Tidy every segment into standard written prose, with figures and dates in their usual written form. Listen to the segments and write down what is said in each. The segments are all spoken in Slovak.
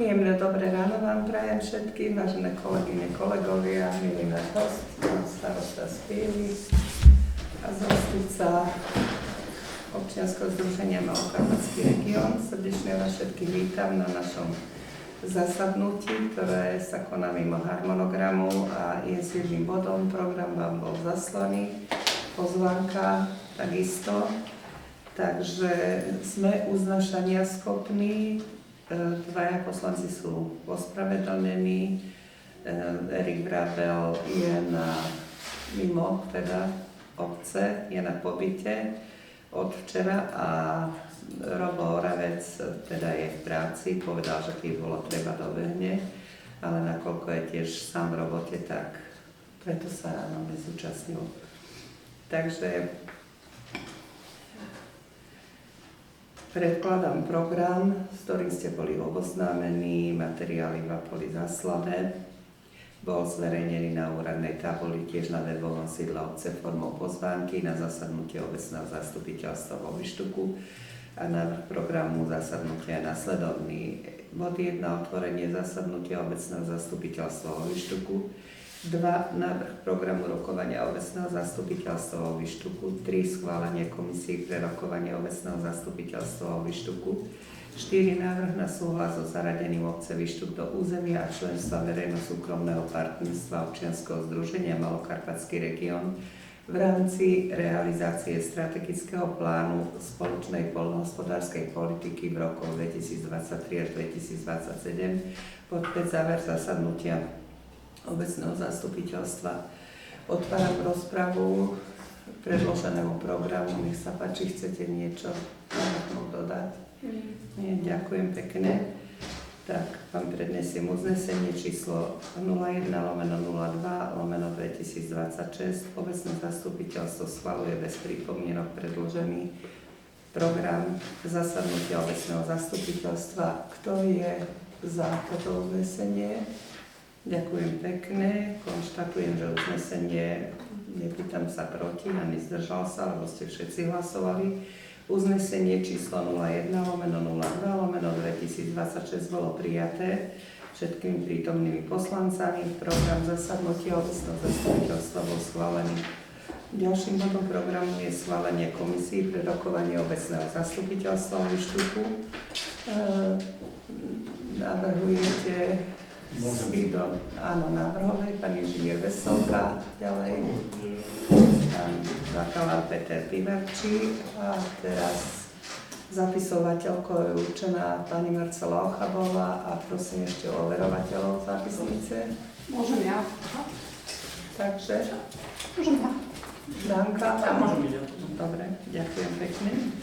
Príjemné dobré ráno vám prajem všetkým, vážené kolegyne, kolegovia, milý náš host, pán starosta z Piely a zástupca občianskeho združenia Malokarpatský región. Srdečne vás všetkých vítam na našom zasadnutí, ktoré sa koná mimo harmonogramu a je s jedným bodom. Program vám bol zaslaný, pozvánka takisto. Takže sme uznašania schopní. Dvaja poslanci sú ospravedlnení. Erik Vrabel je mimo obce, je na pobyte od včera a Robo Oravec je v práci, povedal, že keď bolo treba dobehne, ale nakoľko je tiež sám v robote, tak preto sa ráno nezúčastnil. Takže predkladám program, s ktorým ste boli oboznámení, materiály vám boli zaslané. Bol zverejnený na úradnej tabuli, tiež na webovom sídle obce formou pozvánky na zasadnutie obecného zastupiteľstva vo Vyštuku a návrh programu zasadnutia je nasledovný. Bod 1. Otvorenie zasadnutia obecného zastupiteľstva vo Vyštuku. 2. Návrh programu rokovania obecného zastupiteľstva vo Vyštuku. 3. Schválenie komisí pre rokovanie obecného zastupiteľstva vo Vyštuku. 4. Návrh na súhlas so zaradením obce Vyštuk do územia a členstva verejno-súkromného partnerstva občianskeho združenia Malokarpatský región v rámci realizácie strategického plánu spoločnej poľnohospodárskej politiky v rokoch 2023 až 2027 pod záver zasadnutia obecného zastupiteľstva. Otváram rozpravu k predloženému programu. Nech sa páči, chcete niečo dodať? Nie, ďakujem pekne. Tak vám prednesiem uznesenie číslo 01/02/2026. Obecné zastupiteľstvo schvaľuje bez pripomienok predložený program zasadnutia obecného zastupiteľstva. Kto je za toto uznesenie? Ďakujem pekne, konštatujem, že uznesenie, nepýtam sa proti, ani zdržal sa, lebo ste všetci hlasovali. Uznesenie číslo 01/02/2026 bolo prijaté všetkými prítomnými poslancami. Program zasadnutia obecného zastupiteľstva bol schválený. Ďalším bodom programu je schválenie komisí pre rokovanie obecného zastupiteľstva v Vyštuku. Navrhujete áno, návrhovej, pán inžinier Veselka, ďalej pán bakalář Peter Pivarčík a teraz zapisovateľkou je určená pani Marcela Ochabová a prosím ešte o overovateľov zápisnice. Môžem ja. Takže? Môžem ja. Danka? Ja môžem ja. Dobre, ďakujem pekne.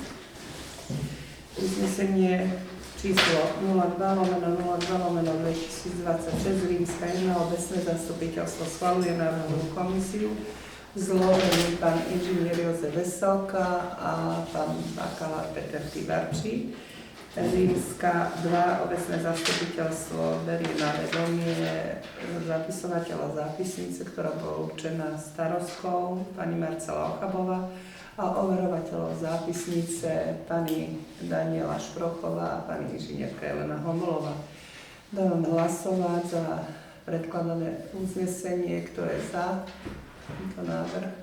Uznesenie číslo 02/02/2026 Rímska 1 obecné zastupiteľstvo schvaľuje návrhovú komisiu zložený pán inžinier Jozef Veselka a pán bakalář Peter Pivarčík. Rímska 2 obecné zastupiteľstvo berie na vedomie zapisovateľa zápisnice, ktorá bola určená starostkou pani Marcela Ochabová a overovateľov zápisnice pani Daniela Šprochová a pani inžinierka Elena Homolová. Dávam hlasovať za predkladané uznesenie, kto je za tento návrh.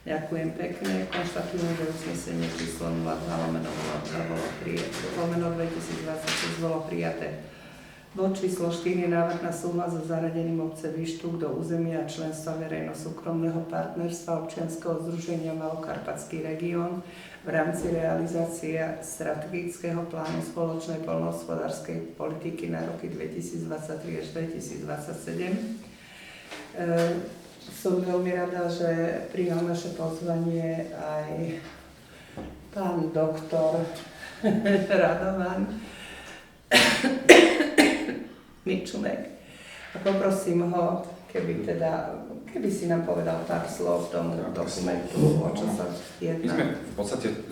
Ďakujem pekne. Konštatujem, že uznesenie číslo 02/2026 bolo prijaté. Bod číslo 4 je návrh na súhlas so zaradením obce Vyštuk do územia členstva verejno-súkromného partnerstva občianskeho združenia Malokarpatský región v rámci realizácie strategického plánu spoločnej poľnohospodárskej politiky na roky 2023 až 2027. Som veľmi rada, že prijal naše pozvanie aj pán doktor Radovan Mičunek. A poprosím ho, keby si nám povedal pár slov k tomu dokumentu, o čo sa jedná. My sme v podstate,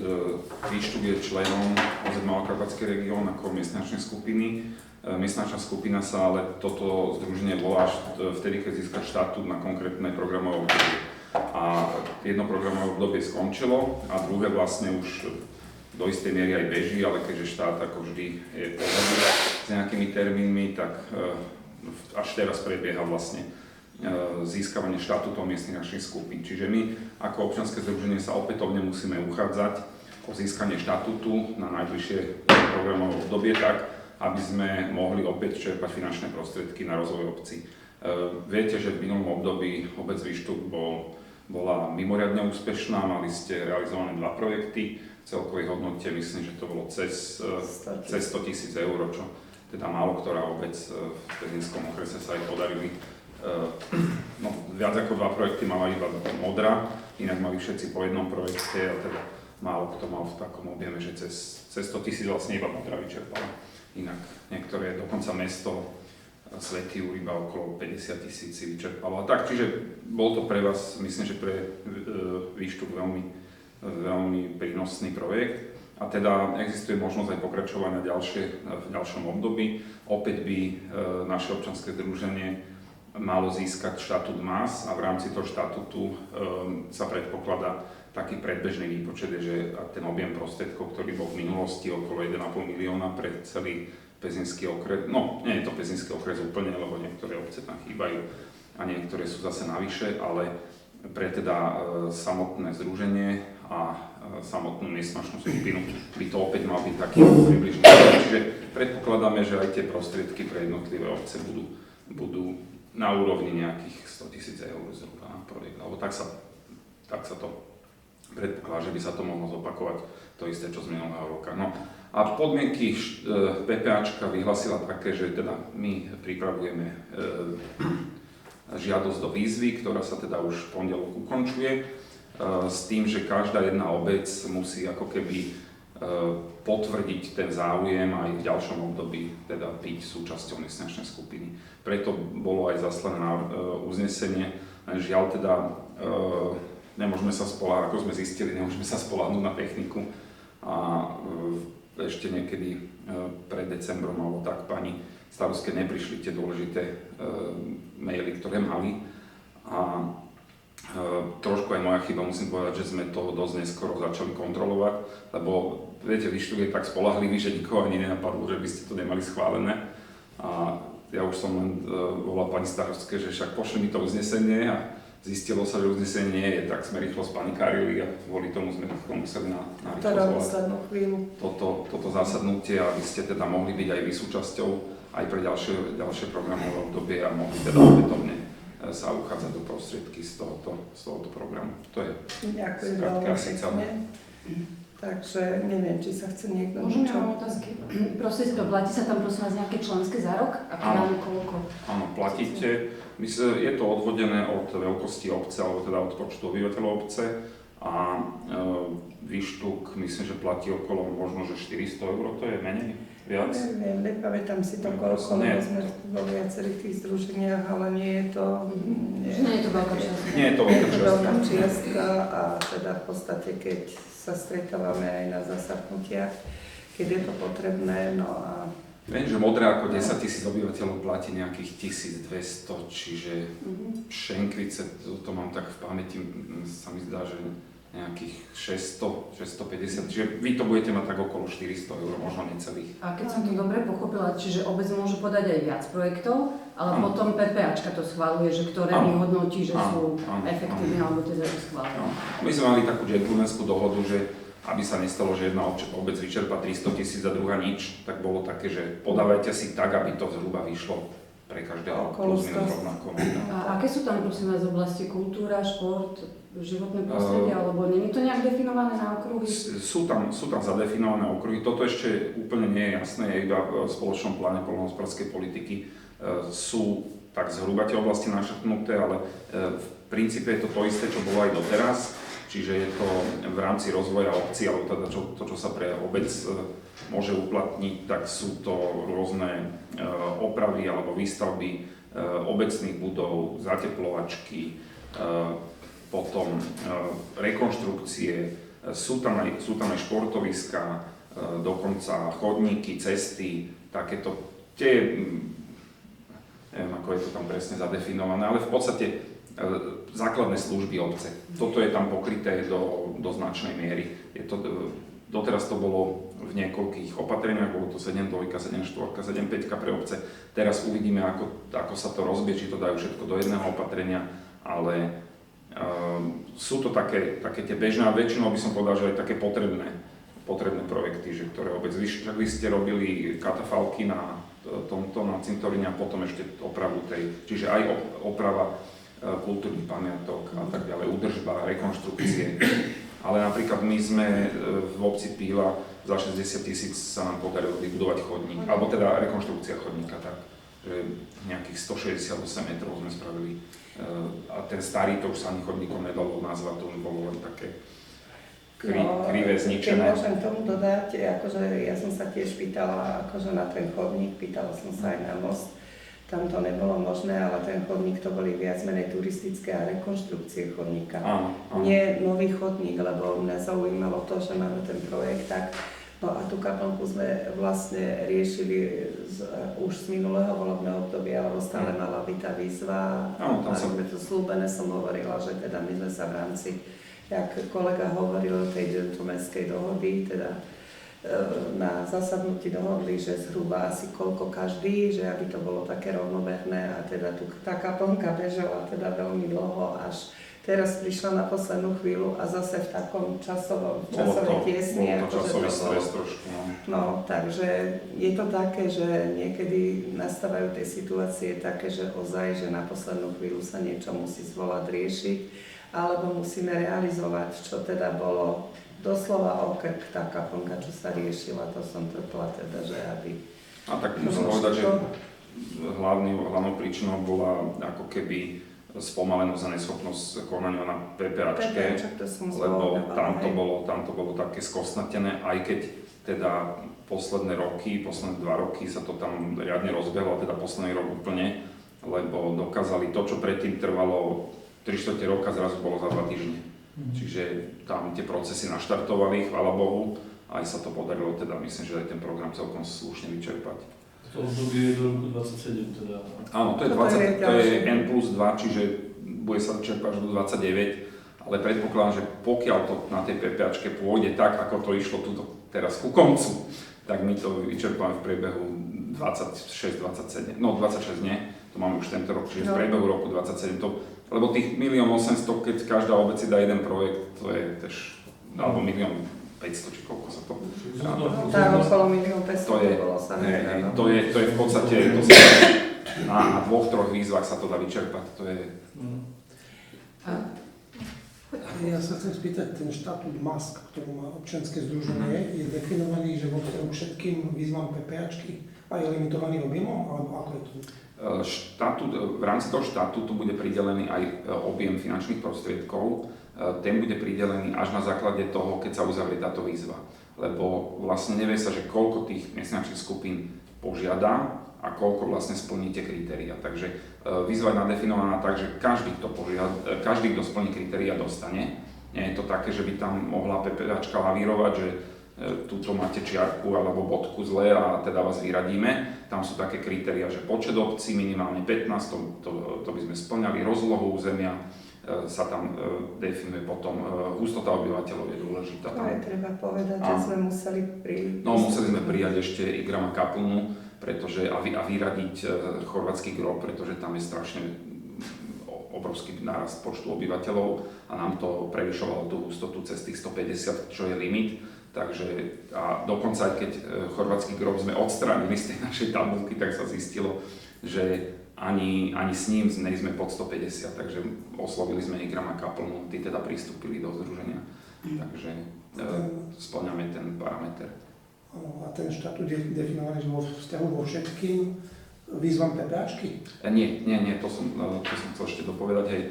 Vyštuk je členom OZ Malokarpatský región ako miestnačnej skupiny. Miestnačná skupina sa ale toto združenie volá až vtedy, keď získa štatút na konkrétne programové obdobie. A jedno programové obdobie skončilo a druhé vlastne už do istej miery aj beží, ale keďže štát ako vždy je s nejakými termínmi, tak až teraz prebieha vlastne získavanie štatútov miestnych akčných skupín. Čiže my ako občianske združenie sa opätovne musíme uchádzať o získanie štatútu na najbližšie programové obdobie tak, aby sme mohli opäť čerpať finančné prostriedky na rozvoj obcí. Viete, že v minulom období obec Výštuk bola mimoriadne úspešná, mali ste realizované 2 projekty, v celkovej hodnote myslím, že to bolo cez 100 000 eur, čo teda málo ktorá obec v Pezinskom okrese sa aj podarili. Viac ako 2 projekty mala iba Modra, inak mali všetci po jednom projekte a teda málo kto mal v takom objeme, že cez 100 000 vlastne iba Modra vyčerpala. Inak niektoré, dokonca mesto Svätý Júr iba okolo 50 000 si vyčerpalo. Tak, čiže bol to pre vás, myslím, že pre Výštuk veľmi prínosný projekt. A teda existuje možnosť aj pokračovania v ďalšom období. Opäť by naše občianske združenie malo získať štatút MAS a v rámci toho štatútu sa predpokladá taký predbežný výpočet, že ten objem prostriedkov, ktorý bol v minulosti okolo 1,5 milióna pre celý Pezinský okres, no nie je to Pezinský okres úplne, lebo niektoré obce tam chýbajú a niektoré sú zase navyše, ale pre teda samotné združenie a samotnú miestnačnú skupinu by to opäť mal byť taký približný. Čiže predpokladáme, že aj tie prostriedky pre jednotlivé obce budú na úrovni nejakých 100 000 eur zhruba na projekt, alebo tak sa to predpokladá, že by sa to mohlo zopakovať to isté, čo z minulého roka. No a podmienky PPAčka vyhlasila také, že teda my pripravujeme žiadosť do výzvy, ktorá sa teda už v pondelok ukončuje, s tým, že každá jedna obec musí ako keby potvrdiť ten záujem aj v ďalšom období teda byť súčasťou miestnačnej skupiny. Preto bolo aj zaslané na uznesenie, žiaľ teda nemôžeme sa spoľahnúť, ako sme zistili, nemôžeme sa spoľahnúť na techniku a ešte niekedy pred decembrom alebo tak pani starostke neprišli tie dôležité maily, ktoré mali a trošku aj moja chyba, musím povedať, že sme to dosť neskoro začali kontrolovať, lebo viete, Výštuk je tak spoľahlivý, že nikoho ani nenapadlo, že by ste to nemali schválené a ja už som len volal pani starostke, že však pošli mi to uznesenie a zistilo sa, že uznesenie nie je, tak sme rýchlo spanikárili a kvôli tomu sme museli na rýchlo zvolať toto zasadnutie, aby ste teda mohli byť aj vy súčasťou aj pre ďalšie programové obdobie a mohli teda opätovne sa uchádzať do prostriedky z tohoto programu. To je Ďakujem veľmi pekne. Takže neviem, či sa chce niekto... Môžem ja mám otázky? Platí sa tam prosím vás nejaké členské za rok? A áno, koľko? Áno, platíte. Je to odvodené od veľkosti obce, alebo teda od počtu obyvateľov obce a Výštuk, myslím, že platí okolo možno, že 400 eur, to je menej? Viac? Neviem, nepamätám si to koľko, lebo sme vo viacerých tých združeniach, ale nie je to... Nie je to veľká čiastka. Nie je to veľká čiastka a teda v podstate, keď sa stretávame aj na zasadnutiach, keď je to potrebné, no a... Viem, že Modrá ako 10 000 obyvateľov platí nejakých 1200, čiže Šenkvice, to mám tak v pamäti, sa mi zdá, že nejakých 600, 650, čiže vy to budete mať tak okolo 400 eur, možno necelých. A keď som to dobre pochopila, čiže obec môže podať aj viac projektov, ale potom PPAčka to schváluje, že ktoré vyhodnotí, že sú efektívne, alebo teda schválené. My sme mali takú gentlemanskú dohodu, že aby sa nestalo, že jedna obec vyčerpa 300 000 a druhá nič, tak bolo také, že podávajte si tak, aby to zhruba vyšlo pre každého plus minus rovnako. A aké sú tam, prosím vás, oblasti? Kultúra, šport, životné prostredie, alebo nie je to nejak definované na okruhy? Sú tam zadefinované okruhy. Toto ešte úplne nie je jasné, je iba v spoločnom pláne poľnohospodárskej politiky. Sú tak zhruba tie oblasti našrtnuté, ale v princípe je to isté, čo bolo aj doteraz. Čiže je to v rámci rozvoja obcí, alebo teda to, čo sa pre obec môže uplatniť, tak sú to rôzne opravy alebo výstavby obecných budov, zateplovačky, potom rekonštrukcie, sú tam aj športoviská, dokonca chodníky, cesty, takéto, neviem ako je to tam presne zadefinované, ale v podstate základné služby obce. Toto je tam pokryté do značnej miery. Doteraz to bolo v niekoľkých opatreniach, bolo to 7.2, 7.4, 7.5 pre obce. Teraz uvidíme, ako sa to rozbie, či to dajú všetko do jedného opatrenia, ale sú to také tie bežné, a väčšinou by som povedal, že aj také potrebné projekty, že ktoré obec, vy ste robili katafalky na tomto, na cintoríne a potom ešte opravu čiže aj oprava kultúrnych pamiatok a tak ďalej, údržba, rekonštrukcie. Ale napríklad my sme v obci Píla za 60 000 sa nám podarilo vybudovať chodník, alebo teda rekonštrukcia chodníka, tak, že nejakých 168 metrov sme spravili. A ten starý, to už sa ani chodníkom nedalo nazvať, to už bolo len také krivé, zničené. Keď môžem tomu dodať, akože ja som sa tiež pýtala akože na ten chodník, pýtala som sa aj na most. Tam to nebolo možné, ale ten chodník to boli viac menej turistické a rekonštrukcie chodníka. Áno. Nie nový chodník, lebo mňa zaujímalo to, že máme ten projekt tak. No a tú kaplnku sme vlastne riešili už z minulého volebného obdobia, lebo stále mala byť tá výzva. Áno, tam sme to slúbené, som hovorila, že teda my sme sa v rámci, jak kolega hovoril o tej gentlemanskej dohody, teda na zasadnutí dohodli, že zhruba asi koľko každý, že aby to bolo také rovnomerné, a teda tá kaplnka bežala teda veľmi dlho, až teraz prišla na poslednú chvíľu a zase v takom časovej tiesni. Bolo to časový stres trošku. No, takže je to také, že niekedy nastávajú tie situácie také, že ozaj, že na poslednú chvíľu sa niečo musí zvolať, riešiť, alebo musíme realizovať, čo teda bolo doslova okrk, tá kaplnka, čo sa riešila, to som trpla teda, že aby... A tak musím povedať, že hlavnou príčinou bola ako keby spomalenosť a neschopnosť konania na PPAčke, lebo tam to bolo také skostnatené, aj keď teda posledné 2 roky sa to tam riadne rozbehlo, teda posledný rok úplne, lebo dokázali to, čo predtým trvalo 3/4 roka, zrazu bolo za 2 týždne. Čiže tam tie procesy naštartovali, chvála Bohu, aj sa to podarilo, teda myslím, že aj ten program celkom slušne vyčerpať. To obdobie je do roku 27 teda. Áno, to je N+2, čiže bude sa čerpať až do 29, ale predpokladám, že pokiaľ to na tej PPAčke pôjde tak, ako to išlo teraz ku koncu, tak my to vyčerpáme v priebehu 26-27, no 26 nie, to máme už tento rok, čiže v priebehu roku 27 lebo tých 1 800 000, keď každá obec si dá jeden projekt, to je tež, alebo 1 500 000, či koľko sa to... Tak, okolo 1 500 000 bolo sa to je v podstate, na 2-3 výzvach sa to dá vyčerpať, to je... Ja sa chcem spýtať, ten štatút MASK, ktorý má občianske združenie, je definovaný, že vo vzťahu všetkým výzvam PPAčky a je limitovaný objemom, alebo ako je to? V rámci toho štatútu bude pridelený aj objem finančných prostriedkov. Ten bude pridelený až na základe toho, keď sa uzavrie táto výzva. Lebo vlastne nevie sa, že koľko tých miestnych skupín požiada a koľko vlastne splní tie kritériá. Takže výzva je nadefinovaná tak, že každý, kto splní kritériá, dostane. Nie je to také, že by tam mohla PPAčka lavírovať, že túto máte čiarku alebo bodku zle a teda vás vyradíme. Tam sú také kritériá, že počet obcí minimálne 15, to by sme splňali, rozlohu územia sa tam definuje, potom hustota obyvateľov je dôležitá. To je treba povedať, že sme museli museli sme prijať ešte Igrama Kaplnu, pretože a vyradiť chorvátsky grob, pretože tam je strašne obrovský nárast počtu obyvateľov a nám to prevyšovalo tú hustotu cez tých 150, čo je limit. Takže a dokonca aj keď chorvátsky grob sme odstránili z tej našej tabulky, tak sa zistilo, že ani s ním sme pod 150, takže oslovili sme Igrama Kaplnu, tí teda pristúpili do združenia, takže spĺňame ten parameter. A ten štatút je definovaný vo vzťahu vo všetkým výzvam PPAčky? Nie, to som chcel ešte dopovedať, hej.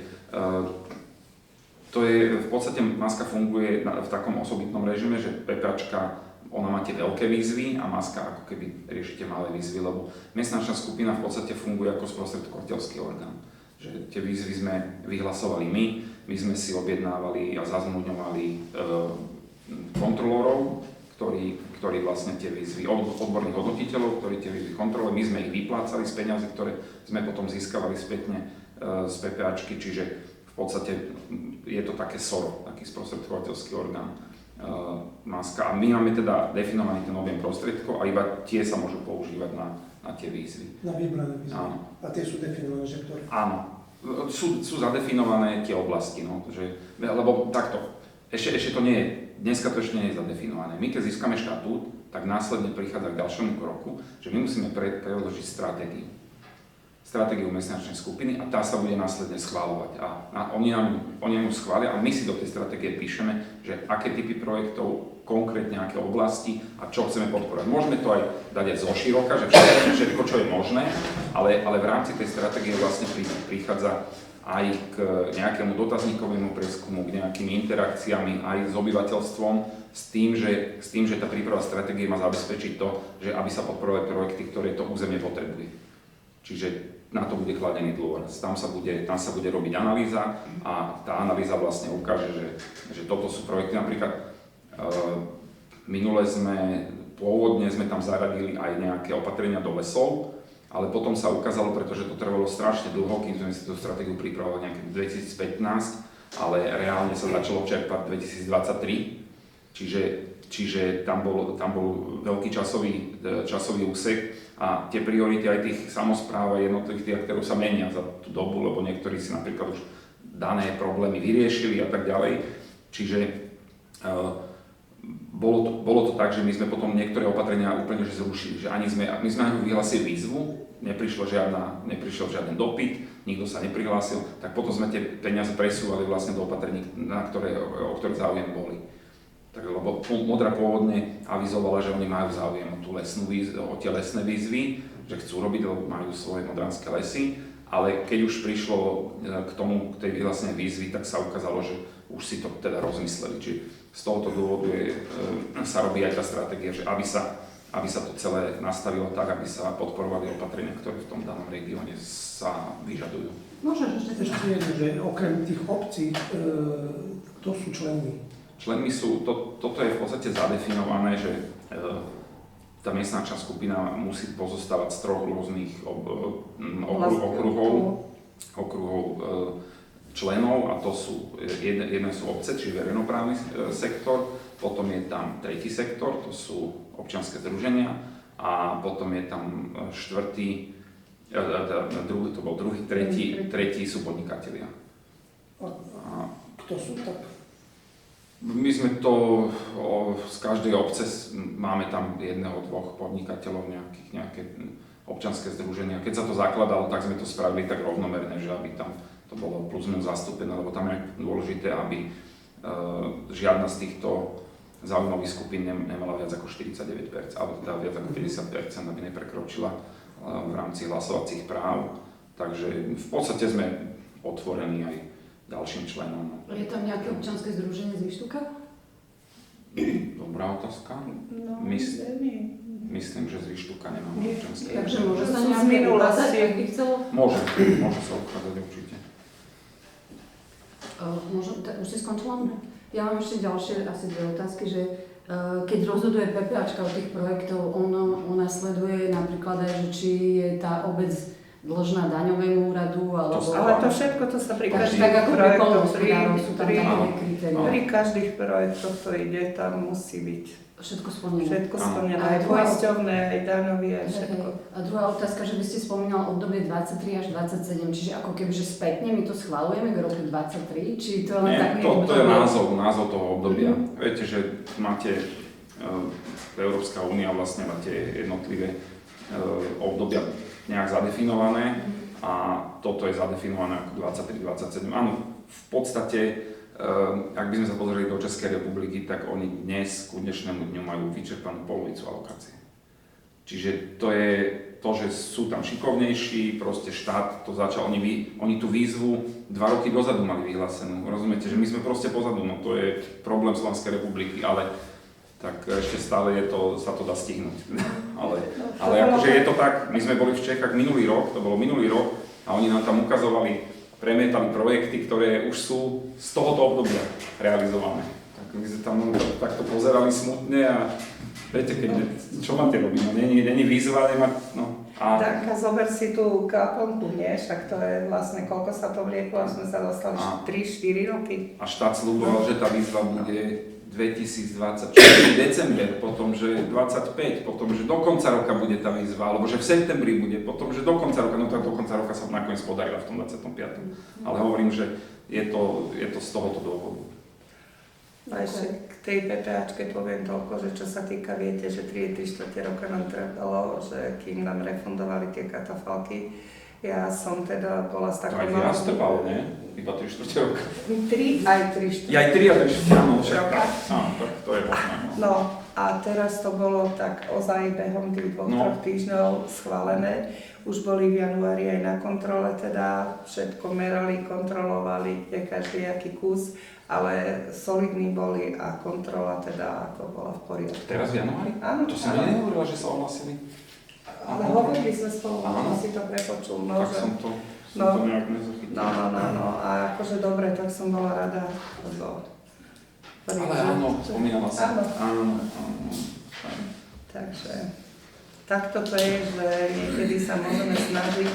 To je, v podstate MASKA funguje v takom osobitnom režime, že PPAčka, ona má tie veľké výzvy a MASKA ako keby riešite malé výzvy, lebo miestna skupina v podstate funguje ako sprostredkovateľský orgán. Že tie výzvy sme vyhlasovali my sme si objednávali a zazmluvňovali kontrolórov, ktorí vlastne tie výzvy, odborných hodnotiteľov, ktorí tie výzvy kontrolovali, my sme ich vyplácali z peniazy, ktoré sme potom získavali spätne z PPAčky, čiže v podstate je to také SORO, taký sprostredkovateľský orgán. maska. A my máme teda definovaný ten objem prostriedkov a iba tie sa môžu používať na tie výzvy. Na vybrané výzvy. Áno. A tie sú definované, že ktoré? Áno. Sú zadefinované tie oblasti, no, lebo takto, ešte to nie je, dneska to ešte nie je zadefinované. My keď získame štatút, tak následne prichádza k ďalšiemu kroku, že my musíme predložiť stratégiu mestnačnej skupiny a tá sa bude následne schvaľovať. A oni ju schvália a my si do tej stratégie píšeme, že aké typy projektov, konkrétne aké oblasti a čo chceme podporovať. Môžeme to aj dať aj zoširoka, že všetko, čo je možné, ale v rámci tej stratégie vlastne prichádza aj k nejakému dotazníkovému prieskumu, k nejakým interakciami aj s obyvateľstvom, s tým, že tá príprava stratégie má zabezpečiť to, že aby sa podporovali projekty, ktoré to územie potrebuje. Čiže na to bude kladený dôraz. Tam sa bude robiť analýza a tá analýza vlastne ukáže, že toto sú projekty. Napríklad pôvodne sme tam zaradili aj nejaké opatrenia do lesov, ale potom sa ukázalo, pretože to trvalo strašne dlho, kým sme si tú stratégiu pripravovali nejaké 2015, ale reálne sa začalo čerpať 2023, čiže tam bol veľký časový úsek a tie priority aj tých samospráv a jednotlivých tých aktérov sa menia za tú dobu, lebo niektorí si napríklad už dané problémy vyriešili a tak ďalej. Čiže bolo to tak, že my sme potom niektoré opatrenia úplne že zrušili, že my sme vyhlásili výzvu, neprišiel žiaden dopyt, nikto sa neprihlásil, tak potom sme tie peniaze presúvali vlastne do opatrení, o ktoré záujem boli. Tak, lebo Modra pôvodne avizovala, že oni majú záujem o tie lesné výzvy, že chcú robiť, lebo majú svoje modranské lesy, ale keď už prišlo k tej vyhlásenej výzvy, tak sa ukázalo, že už si to teda rozmysleli. Čiže z tohoto dôvodu sa robí aj tá stratégia, že aby sa to celé nastavilo tak, aby sa podporovali opatrenia, ktoré v tom danom regióne sa vyžadujú. Môžeš ešte jedno, že okrem tých obcí, kto sú členmi? Členmi sú, toto je v podstate zadefinované, že tá miestnačná skupina musí pozostávať z 3 rôznych okruhov členov a to sú, jedné sú obce, čiže verejnoprávny sektor, potom je tam tretí sektor, to sú občianske združenia a potom je tam tretí sú podnikatelia. Kto sú tak? My sme to z každej obce, máme tam 1-2 podnikateľov, nejaké občianske združenia. Keď sa to zakladalo, tak sme to spravili tak rovnomerne, že aby tam to bolo plus minus zastúpené, lebo tam je dôležité, aby žiadna z týchto záujmových skupín nemala viac ako 49%, alebo teda viac ako 50%, aby neprekročila v rámci hlasovacích práv. Takže v podstate sme otvorení aj ďalším členom. Je tam nejaké občianske združenie z Vyštuka? Dobrá otázka. No, Myslím, že z Vyštuka nemáme občianske. Takže môže sa z nejaké minulosti. ukázať, ak by chcelo? Môže sa ukázať určite. Už si skončila? Ja mám ešte ďalšie asi 2 otázky, že keď rozhoduje PPAčka o tých projektov, ona sleduje napríklad aj, že či je tá obec dlžná daňovému úradu, alebo... Ale to všetko, to sa pri každých tak ako pri projektoch, poľnohospodárov sú tam také kritériá. pri každých projektoch to ide, tam musí byť Všetko splnené. všetko splnené, A aj druhá- poisťovné, aj daňové, aj všetko. A druhá otázka, že vy ste spomínal obdobie 23 až 27, čiže ako keby, že spätne my to schvaľujeme k roku 23, či to len tak... Nie, to je názov toho obdobia. Viete, že máte Európska únia vlastne máte jednotlivé obdobia nejak zadefinované a toto je zadefinované ako 23-27. Áno, v podstate, ak by sme sa pozreli do Českej republiky, tak oni dnes k dnešnému dňu majú vyčerpanú polovicu alokácie. Čiže to je to, že sú tam šikovnejší, proste štát to začal, oni tú výzvu 2 roky dozadu mali vyhlásenú. Rozumiete, že my sme proste pozadu, no to je problém Slovenskej republiky, ale tak ešte stále sa to dá stihnúť. Ale akože je to tak, my sme boli v Čechách minulý rok a oni nám tam ukazovali, premietali projekty, ktoré už sú z tohoto obdobia realizované. Tak my sme tam takto pozerali smutne a viete, čo máte robiť? No, není výzva, Tak a zober si tú kaponku, nie? Však to je vlastne, koľko sa to vlieklo, a sme sa dostali 3-4 roky. A štát slúboval, že tá výzva bude 2024 december, potom že 25, potom že do konca roka bude tá výzva, alebo že v septembri bude, potom že do konca roka, no tak do konca roka sa nakoniec podarila v tom 25. Ale hovorím, že je to z tohoto dôvodu. A ešte k tej PPAčke poviem toľko, že čo sa týka, viete, že 3,3 roka nám trvalo, že kým nám refundovali tie katafalky. Ja som teda bola s takou Aj viac trvalo, nie? Iba 3/4 roka. 3 aj 3/4. Ja aj 3 a 3/4, áno, však roka. áno, tak to je možné. No a teraz to bolo tak ozaj behom tých 2-3 týždňov schválené. Už boli v januári aj na kontrole, teda všetko merali, kontrolovali, je každý aký kus, ale solidní boli a kontrola teda ako bola v poriadku. Teraz v januári? Áno, To som ja nehovorila, že sa ohlasili. ale hovorili sme spolu, Áno. si to prepočul, no, Tak že... som to nejak nezachytil. No, a akože dobre, tak som bola rada, lebo... Ale áno, spomínala som. Áno. Áno. Takže takto to je, že niekedy sa môžeme snažiť,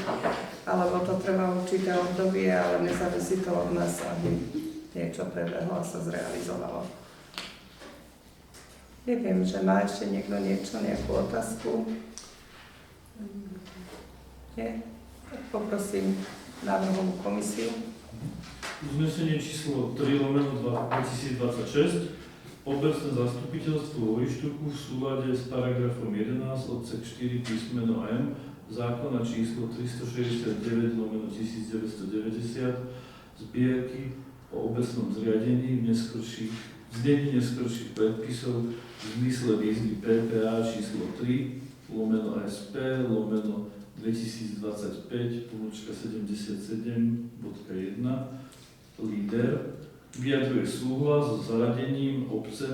alebo to trvá určité obdobie, ale nezávisí to od nás, aby niečo prebehlo a sa zrealizovalo. Neviem, že má ešte niekto nejakú otázku? Nie? Tak poprosím návrhovú komisiu. Uznesenie číslo 3/2026. Obecné zastupiteľstvo vo Výštuku v súlade s paragrafom 11 odsek 4 písmeno M zákona číslo 369/1990 zbierky o obecnom zriadení v znení neskorších predpisov v zmysle výzvy PPA číslo 3/SP/2025-77.1 LÍDER vyjadruje súhlas so zaradením obce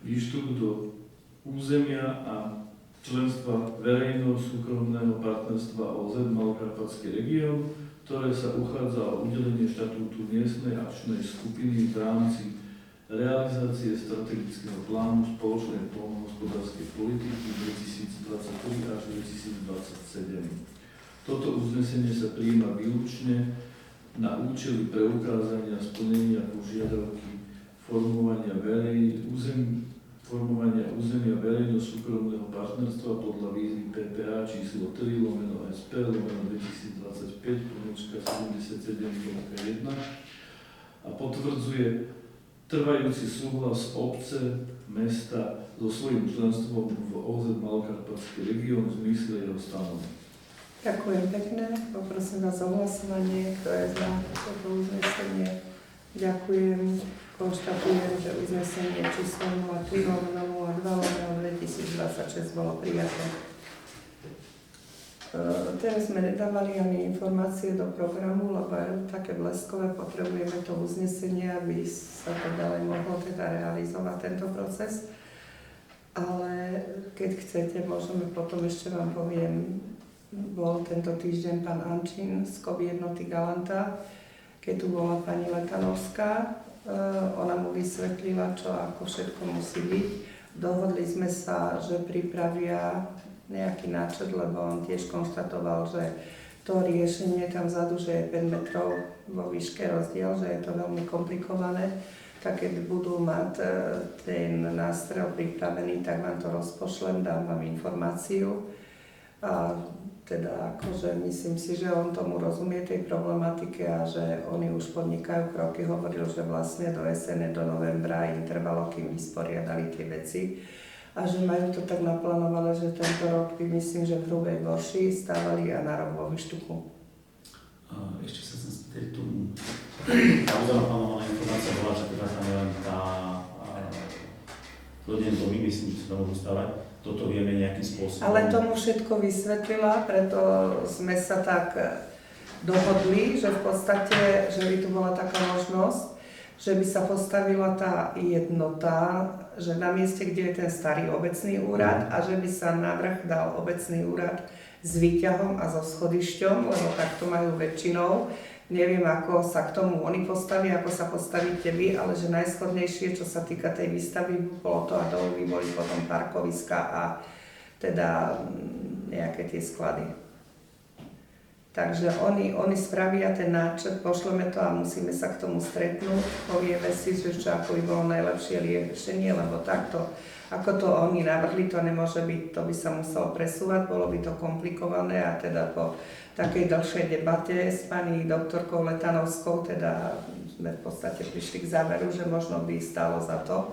Výštuk do územia a členstva verejno-súkromného partnerstva OZ Malokarpatský región, ktoré sa uchádza o udelenie štatútu miestnej akčnej skupiny v rámci realizácie strategického plánu spoločnej poľnohospodárskej politiky 2023 až 2027. Toto uznesenie sa prijíma výlučne na účely preukázania splnenia požiadavky formovania územia verejno-súkromného partnerstva podľa výzvy PPA číslo 3/SP/2025-77.1 a potvrdzuje trvajúci súhlas obce, mesta so svojím členstvom v OZ Malokarpatský región v zmysle jeho stanovy. Ďakujem pekne, poprosím vás o hlasovanie, kto je za toto uznesenie. Ďakujem, konštatujem, že uznesenie číslo 03/02/2026 bolo prijaté. Teraz sme nedávali ani informácie do programu, lebo je také bleskové, potrebujeme to uznesenie, aby sa to ďalej mohlo teda realizovať tento proces. Ale keď chcete, môžeme potom ešte vám poviem, bol tento týždeň pán Ančín z COVID jednoty Galanta, keď tu bola pani Lekanovská, ona mu vysvetlila, čo ako všetko musí byť. Dohodli sme sa, že pripravia nejaký náčrt, lebo on tiež konštatoval, že to riešenie tam vzadu, že je 5 metrov vo výške rozdiel, že je to veľmi komplikované. Tak keď budú mať ten nástroj pripravený, tak vám to rozpošlem, dám vám informáciu. A teda akože myslím si, že on tomu rozumie tej problematike a že oni už podnikajú kroky. Hovoril, že vlastne do jesene, do novembra im trvalo, kým vysporiadali tie veci. A že majú to tak naplánované, že tento rok by myslím, že v Hrubej Borši stávali a na rok vo Výštuku. Ešte sa chcem spýtať tomu, naozaj naplánovaná informácia bola, že teda tam je len tá rodinné domy, myslím, že sa tam môžu stavať. Toto vieme nejakým spôsobom. Ale tomu všetko vysvetlila, preto sme sa tak dohodli, že v podstate, že by tu bola taká možnosť, že by sa postavila tá jednota, že na mieste, kde je ten starý obecný úrad a že by sa navrch dal obecný úrad s výťahom a so schodišťom, lebo takto majú väčšinou. Neviem, ako sa k tomu oni postavia, ako sa postavíte vy, ale že najschodnejšie, čo sa týka tej výstavy, bolo to a dolu by boli potom parkoviska a teda nejaké tie sklady. Takže oni spravia ten náčrt, pošleme to a musíme sa k tomu stretnúť, povieme si, že čo ako by bolo najlepšie riešenie, lebo takto, ako to oni navrhli, to nemôže byť, to by sa muselo presúvať, bolo by to komplikované a teda po takej dlhšej debate s pani doktorkou Letanovskou, teda sme v podstate prišli k záveru, že možno by stálo za to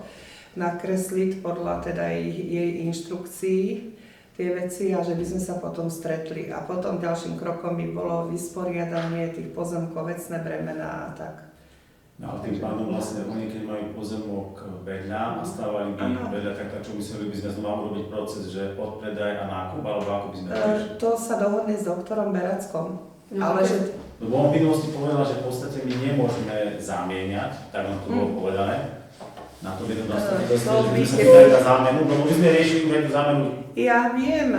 nakresliť podľa teda jej inštrukcií tie veci a že by sme sa potom stretli. A potom ďalším krokom by bolo vysporiadanie tých pozemkov, vecné bremená a tak. No a tým pádom vlastne oni, keď majú pozemok vedľa a stávali by vedľa, tak čo mysleli by sme znova urobiť proces, že odpredaj a nákup, alebo ako by sme to riešili? To sa dohodne s doktorom Berackom. Ale že... Lebo on v minulosti povedal, že v podstate my nemôžeme zamieňať, tak nám to bolo povedané. Na to by to dostali, že by sme dali na zámenu, lebo my sme riešili jednu zámenu. Ja viem,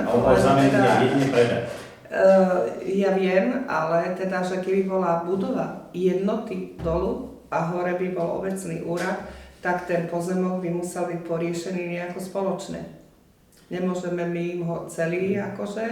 ja viem, ale teda, že keby bola budova jednoty dolu a hore by bol obecný úrad, tak ten pozemok by musel byť poriešený nejako spoločne. Nemôžeme my im ho celý akože,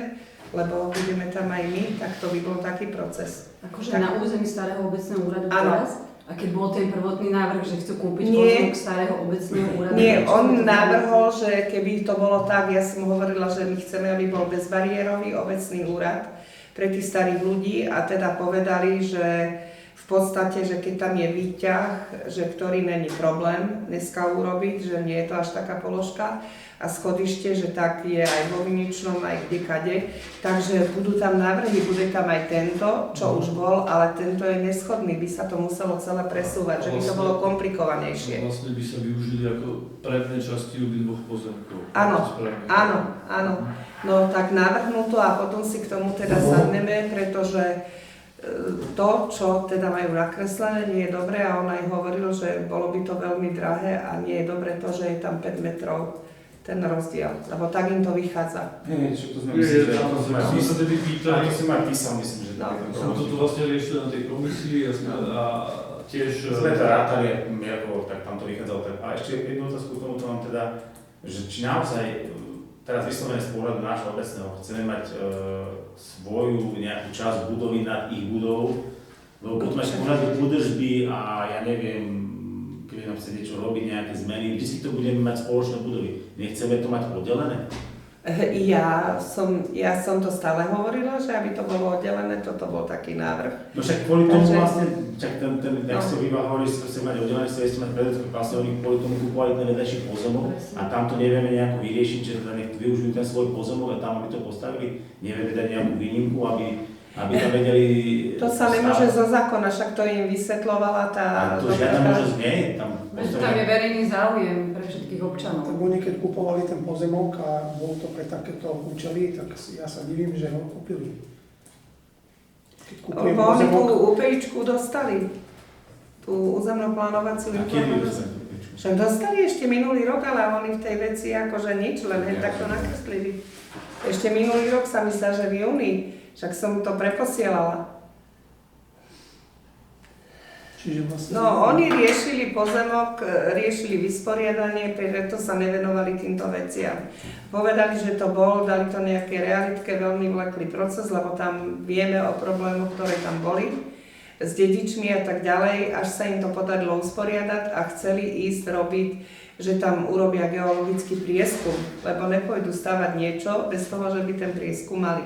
lebo budeme tam aj my, tak to by bol taký proces. Akože tak... na území starého obecného úradu teraz? A keď bol ten prvotný návrh, že chcú kúpiť pozemok starého obecného úradu? Nie, on navrhol, že keby to bolo tak, ja som hovorila, že my chceme, aby bol bezbariérový obecný úrad pre tých starých ľudí a teda povedali, že v podstate, že keď tam je výťah, že ktorý není problém dneska urobiť, že nie je to až taká položka a schodište, že tak je aj vo Viničnom, aj kdekade. Takže budú tam návrhy, bude tam aj tento, čo už bol, ale tento je neschodný, by sa to muselo celé presúvať, že by to bolo komplikovanejšie. Vlastne by sa využili ako predné časti obidvoch pozemkov. Áno. No tak navrhnú to a potom si k tomu teda sadneme, pretože to, čo teda majú nakreslené, nie je dobré a on aj hovoril, že bolo by to veľmi drahé a nie je dobré to, že je tam 5 metrov ten rozdiel, lebo tak im to vychádza. Nie, čo to sme mysleli, že to sme sa tedy pýtali, to si ma písal, myslím, že som to vlastne riešil na tej komisii a tiež... Sme to rátali, tak tam to vychádzalo tak. A ešte jednu otázku k tomuto mám teda, že či naozaj teraz vyslovene z pohľadu nášho obecného chceme mať svoju nejakú časť budovy nad ich budovou, lebo potom až pohľadu údržby a ja neviem, keď nám chce niečo robiť, nejaké zmeny, vždy to budeme mať spoločné budovy. Nechceme to mať oddelené? Ja som to stále hovorila, že aby to bolo oddelené, toto bol taký návrh. No však kvôli tomu vlastne, jak ste vy hovorili, že chcete mať oddelené, chcete mať predvedskú vlastne oni kvôli tomu kúpovali ten vedľajší pozemok a tam to nevieme nejako vyriešiť, že teda nech využijú ten svoj pozemok a tam aby to postavili, nevieme dať nejakú výnimku, aby tam vedeli... To sa nemôže zo zákona, však to im vysvetľovala tá... A to žiadna možnosť nie je tam. Tam je verejný záujem pre všetkých občanov. Tak oni keď kupovali ten pozemok a bol to pre takéto účely, tak ja sa divím, že ho kúpili. Oni tú UPIčku dostali. Tú územnoplánovaciu informáciu. Však dostali ešte minulý rok, ale oni v tej veci akože nič, len tak to nakreslili. Ešte minulý rok sa mi zdá, že v júni. Však som to preposielala. Čiže vlastne... No, oni riešili pozemok, riešili vysporiadanie, preto sa nevenovali týmto veciam. Povedali, že to bol, dali to nejaké realitke, veľmi vleklý proces, lebo tam vieme o problémoch, ktoré tam boli, s dedičmi a tak ďalej, až sa im to podarilo usporiadať a chceli ísť robiť, že tam urobia geologický prieskum, lebo nepôjdu stavať niečo bez toho, že by ten prieskum mali.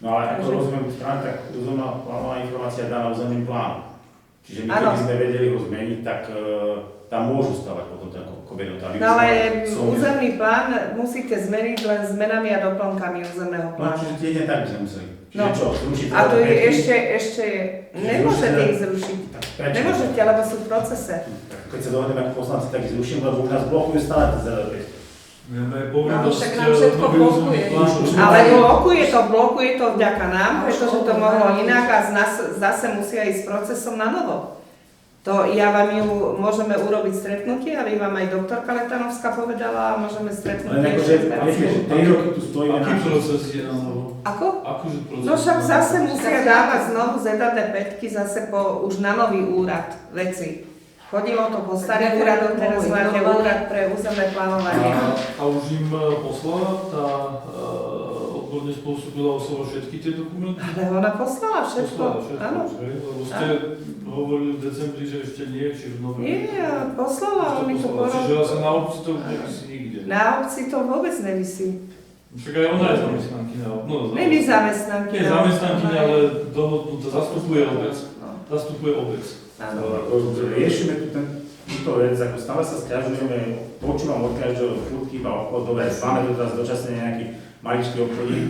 No ale ako rozumiem strany, tak územná plánová informácia dá na územný plán. Čiže my keby sme vedeli ho zmeniť, tak tam môžu stavať potom ten kobernotári. No ale územný plán musíte zmeniť len zmenami a doplnkami územného plánu. No čiže jedne tak by sme museli. Čiže čo, zrušiť a to je ešte nemôžete ich zrušiť. Nemôžete, lebo sú v procese. Keď sa dohodneme ako poslanci, tak ich zruším, lebo už nás blokujú stále tie ZLP. Však nám všetko blokuje. Ale blokuje to vďaka nám, pretože to mohlo inak a zase musia ísť procesom na novo. To ja vám ju môžeme urobiť stretnutie, aby vám aj doktorka Letanovská povedala a môžeme stretnutie. Ale akože, viete, že 3 roky tu stojíme na... Aký proces je na novo? Ako? Akúže proces? No však zase musia dávať znovu ZAD 5 zase už na nový úrad veci. Chodilo to po starých úradoch, teraz máte úrad pre územné plánovanie. A už im poslala tá odborne spôsobila oslova všetky tie dokumenty? Ale ona poslala všetko. Poslala všetko, Áno. hej? Lebo ste hovorili v decembri, že ešte nie, či v novembri. Nie, poslala, oni to Čiže porobili. sa na obci to nevisí nikde. Na obci to vôbec nevisí. Však aj ona je zamestnankyňa. No, Není zamestnanky. nie zamestnankyňa, ale dohodnutá, zastupuje obec. No. Zastupuje obec. Áno. Riešime tu túto vec, ako stále sa sťažujeme, počúvam od každého furt chýba obchod, dobre, máme tu teraz dočasne nejaký maličký obchodík.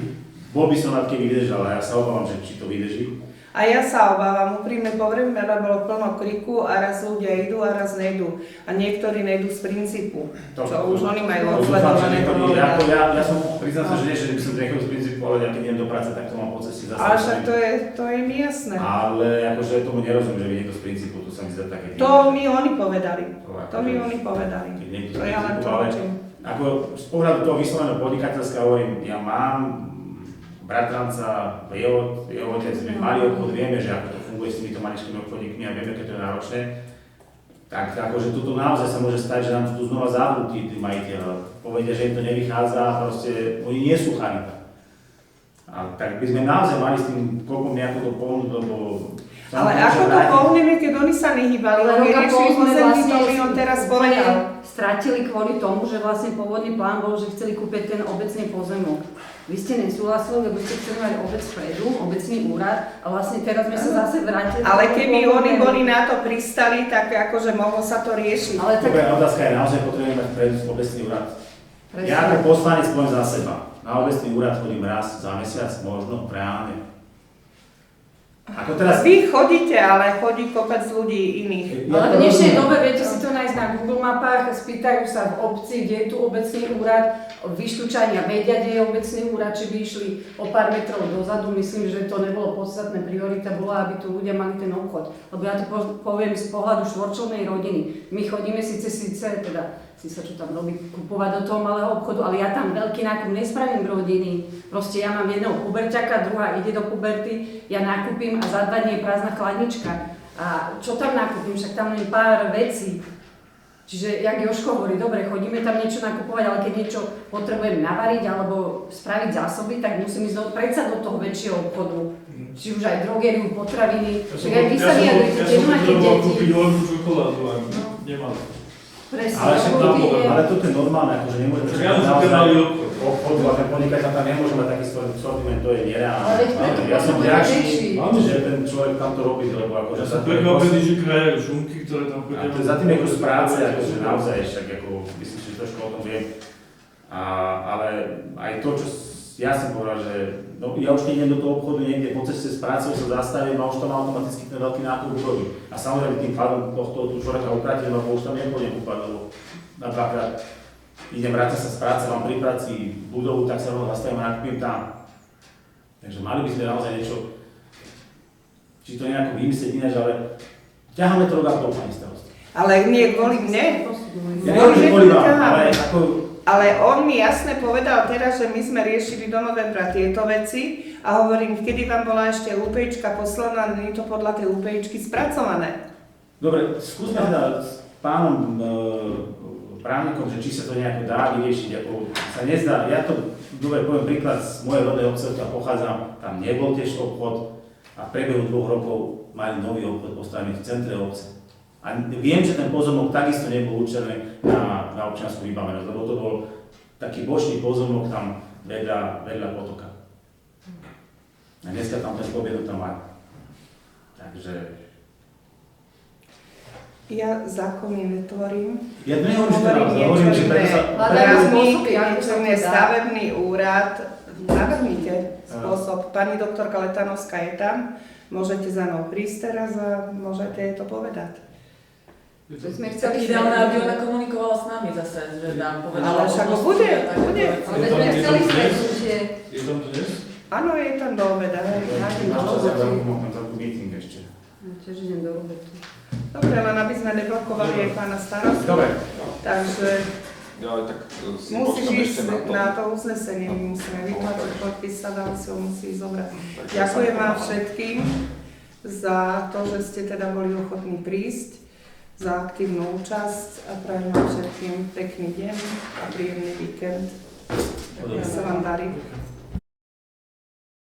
Bol by som rád, keby vydržal, ale ja sa obávam, že či to vydrží. A ja sa obávam, úprimne poviem, veľa bolo plno kriku a raz ľudia idú a raz nejdú. A niektorí nejdú z princípu, čo už oni majú odsledované. Ja som priznám sa, že nie, že by som to nechal z princípu, ale ja keď idem do práce, tak to mám po ceste zase. Ale však to je mi jasné. Ale akože tomu nerozumiem, že by niekto z princípu, to sa mi zdá také... To mi oni povedali. To To mi oni povedali. Keď niekto z To ja len princípu, ale tlmočím. ako z pohľadu toho vysloveného podnikateľského hovorím, ja mám bratranca, jeho otec, malý obchod, vieme, že ako to funguje s týmito maličkými obchodníkmi a vieme, keď to je náročné. Tak akože tuto naozaj sa môže stať, že nám tu znova zavrú tí majiteľ. Povedia, že im to nevychádza, proste oni nie sú charita. A tak by sme naozaj mali s tým koľkom nejako to pohnúť, lebo... Ale ako to pohneme, keď oni sa nehýbali? Ale Oni roka riešili pol sme pozemný vlastne dom, on teraz povedal. stratili kvôli tomu, že vlastne pôvodný plán bol, že chceli kúpiť ten obecný pozemok. Vy ste nesúhlasili, lebo ste chceli mať obec vpredu, obecný úrad a vlastne teraz sme sa zase vrátili. Ale keby oni boli na to pristali, tak akože mohlo sa to riešiť. Ale tak... Dobre, otázka je, naozaj potrebujeme mať vpredu obecný úrad. Presne. Ja ako poslanec poviem za seba. Na obecný úrad chodím raz za mesiac, možno reálne. Ako teraz... Vy chodíte, ale chodí kopec ľudí iných. Ale v dnešnej dobe viete si to nájsť na Google mapách, spýtajú sa v obci, kde je tu obecný úrad, vyštúčania vedia, kde je obecný úrad, či by išli o pár metrov dozadu. Myslím, že to nebolo podstatné, priorita bola, aby tu ľudia mali ten obchod. Lebo ja to poviem z pohľadu štvorčlennej rodiny. My chodíme síce, si sa čo tam robí, kupovať do toho malého obchodu, ale ja tam veľký nákup nespravím rodiny. Proste ja mám jedného puberťaka, druhá ide do puberty, ja nakúpim a za 2 dní je prázdna chladnička. A čo tam nakúpim? Však tam len pár vecí. Čiže, jak Jožko hovorí, dobre, chodíme tam niečo nakupovať, ale keď niečo potrebujem navariť alebo spraviť zásoby, tak musím ísť predsa do toho väčšieho obchodu. Či už aj drogériu, potraviny. Tak aj vy sa vyjadrujete, keď máte deti. kúpiť veľkú čokoládu a nemám. Presne, Ale toto je normálne, akože nemôžeme Však ja som keď mali obchodu a ten podnikateľ tam nemôže mať taký sortiment, to je nereálne. Ale veď preto Ja som potrebujeme vďačný, že ten človek tam to robí, lebo akože Ja som prekvapený, že krajajú šunky, ktoré tam chodia. A to za tým je kus práce, akože naozaj však, ako myslím, že trošku o tom viem. Ale aj to, čo ja som povedal, že no, ja už keď idem do toho obchodu niekde po ceste s prácou sa zastavím a už tam automaticky ten veľký nákup urobím. A samozrejme tým pádom tohto človeka upratím, lebo už tam nepôjdem kúpať, lebo na dvakrát idem vrátiť sa z práce, mám pri práci budovu, tak sa rovno zastavím a nakúpim tam. Takže mali by sme naozaj niečo, či to nejako vymyslieť ináč, ale ťaháme to roka po pani starosti. Ale nie kvôli mne. Ja neviem, kvôli vám, ale ako... Ale on mi jasne povedal teraz, že my sme riešili do novembra tieto veci a hovorím, kedy vám bola ešte UPIčka poslaná, nie je to podľa tej UPIčky spracované. Dobre, skúsme teda s pánom právnikom, že či sa to nejako dá vyriešiť, ako sa nezdá. Ja to, dobre, poviem príklad z mojej rodnej obce, odkiaľ pochádzam, tam nebol tiež obchod a v priebehu 2 rokov mali nový obchod postavený v centre obce. A viem, že ten pozemok takisto nebol určený na občiansku vybavenosť, lebo to bol taký bočný pozemok tam vedľa potoka. A dneska tam ten pobiedu tam má. Takže... Ja zákony netvorím. Ja nehovorím, že teraz, hovorím, že preto sa... Právnik, stavebný úrad, navrhnite spôsob. Pani doktorka Letanovská je tam, môžete za mnou prísť teraz a môžete to povedať. Sme Tak ideálne, aby ona komunikovala s nami zase, že nám povedala... Ale však bude. Ale sme chceli stretnutie. Je tam dnes? Áno, je tam do obeda. Mám takú meeting ešte. Tiež idem do roboty. Dobre, len aby sme neblokovali aj pána starostu. Dobre. Takže Ja tak si musíš počkam ísť ešte na to. na to uznesenie, my musíme vytlačiť podpis, Sadal si ho musí zobrať. Tak Ďakujem ja vám sa- všetkým za to, že ste teda boli ochotní prísť, za aktívnu účasť a prajem vám všetkým pekný deň a príjemný víkend. Nech sa vám darí.